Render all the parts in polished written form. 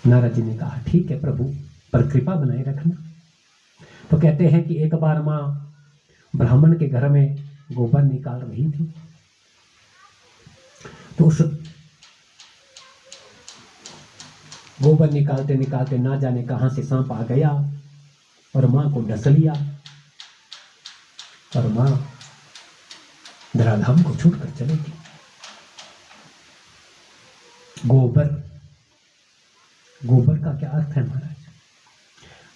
नारद जी ने कहा ठीक है प्रभु, पर कृपा बनाए रखना। तो कहते हैं कि एक बार माँ ब्राह्मण के घर में गोबर निकाल रही थी, तो उस गोबर निकालते निकालते ना जाने कहां से सांप आ गया और मां को डस लिया, और मां धराधाम को छूटकर चली गई। गोबर का क्या अर्थ है महाराज?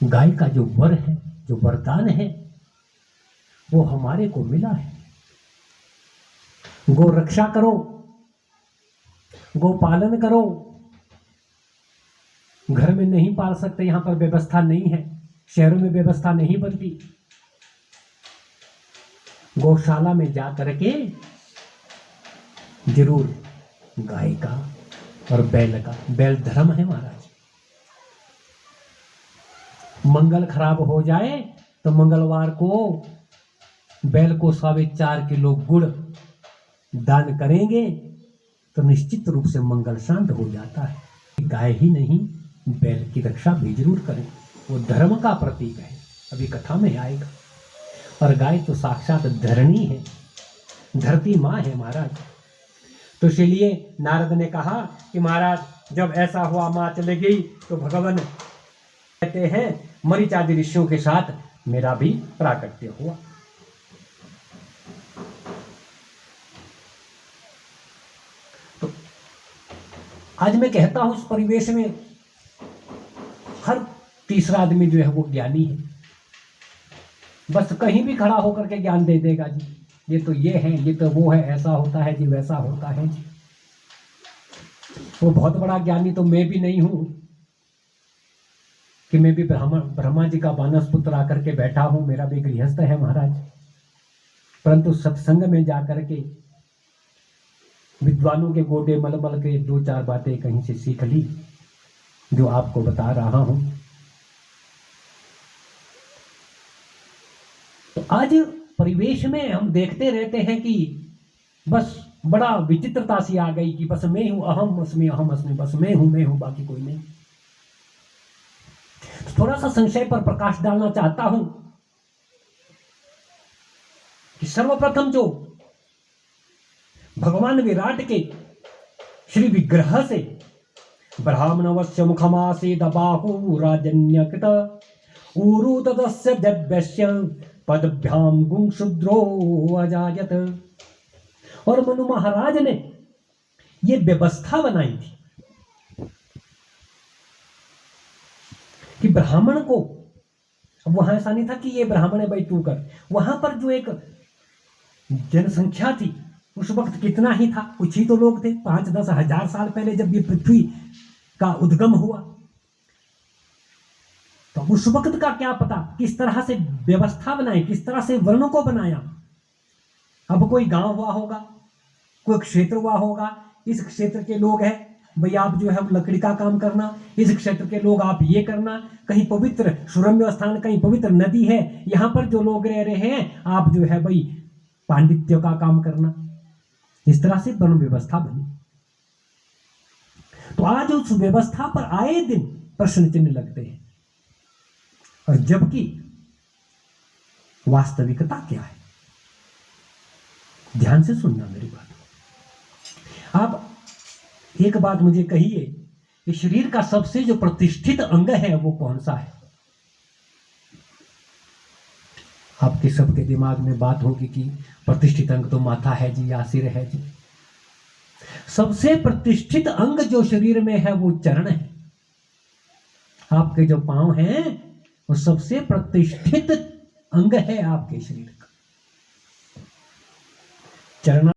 गाय का जो वर है, जो वरदान है, वो हमारे को मिला है। गो रक्षा करो, गो पालन करो। घर में नहीं पाल सकते, यहां पर व्यवस्था नहीं है, शहरों में व्यवस्था नहीं बनती। गौशाला में जा करके जरूर गाय का और बैल का, बैल धर्म है महाराज। मंगल खराब हो जाए तो मंगलवार को बैल को 4.25 किलो गुड़ दान करेंगे तो निश्चित रूप से मंगल शांत हो जाता है। गाय ही नहीं, बैल की रक्षा भी जरूर करें, वो धर्म का प्रतीक है, अभी कथा में आएगा। और गाय तो साक्षात धरणी है, धरती माँ है महाराज। तो इसलिए नारद ने कहा कि महाराज जब ऐसा हुआ, माँ चले गई, तो भगवान कहते हैं मरीचादि ऋषियों के साथ मेरा भी प्राकट्य हुआ। तो आज मैं कहता हूं इस परिवेश में हर तीसरा आदमी जो है वो ज्ञानी है, बस कहीं भी खड़ा होकर के ज्ञान दे देगा जी, ये तो ये है, ये तो वो है, ऐसा होता है जी, वैसा होता है जी। वो बहुत बड़ा ज्ञानी तो मैं भी नहीं हूं कि मैं भी ब्रह्मा जी का बानस पुत्र आकर के बैठा हूं, मेरा भी गृहस्थ है महाराज। परंतु सत्संग में जाकर के विद्वानों के गोडे मलमल के 2-4 बातें कहीं से सीख ली, जो आपको बता रहा हूं। तो आज परिवेश में हम देखते रहते हैं कि बस बड़ा विचित्रता सी आ गई कि बस मैं हूं, अहम अस्मि, बस मैं हूं, बाकी कोई नहीं। तो थोड़ा सा संशय पर प्रकाश डालना चाहता हूं कि सर्वप्रथम जो भगवान विराट के श्री विग्रह से ब्राह्मणवस्य मुखमासीद बाहु राजन्यकृत ऊरु तदस्य दिव्यस्य पदभ्याम गुंशुद्रो अजायत। और मनु महाराज ने ये व्यवस्था बनाई थी कि ब्राह्मण को, वहां ऐसा नहीं था कि ये ब्राह्मण है भाई तू कर, वहां पर जो एक जनसंख्या थी उस वक्त कितना ही था, कुछ ही तो लोग थे। 5-10 हजार साल पहले जब ये पृथ्वी का उद्गम हुआ, तो उस वक्त का क्या पता किस तरह से व्यवस्था बनाई, किस तरह से वर्णों को बनाया। अब कोई गांव हुआ होगा, कोई क्षेत्र हुआ होगा, इस क्षेत्र के लोग हैं भाई आप जो है लकड़ी का काम करना, इस क्षेत्र के लोग आप ये करना, कहीं पवित्र सुरम्य स्थान, कहीं पवित्र नदी है, यहां पर जो लोग रह रहे हैं आप जो है भाई पांडित्य का काम करना। इस तरह से वर्ण व्यवस्था बनी। तो आज उस व्यवस्था पर आए दिन प्रश्न चिन्ह लगते हैं, और जबकि वास्तविकता क्या है, ध्यान से सुनना मेरी बात। आप एक बात मुझे कहिए, इस शरीर का सबसे जो प्रतिष्ठित अंग है वो कौन सा है? आपके सबके दिमाग में बात होगी कि प्रतिष्ठित अंग तो माथा है जी, या सिर है जी। सबसे प्रतिष्ठित अंग जो शरीर में है वो चरण है। आपके जो पांव हैं वो सबसे प्रतिष्ठित अंग है आपके शरीर का। चरण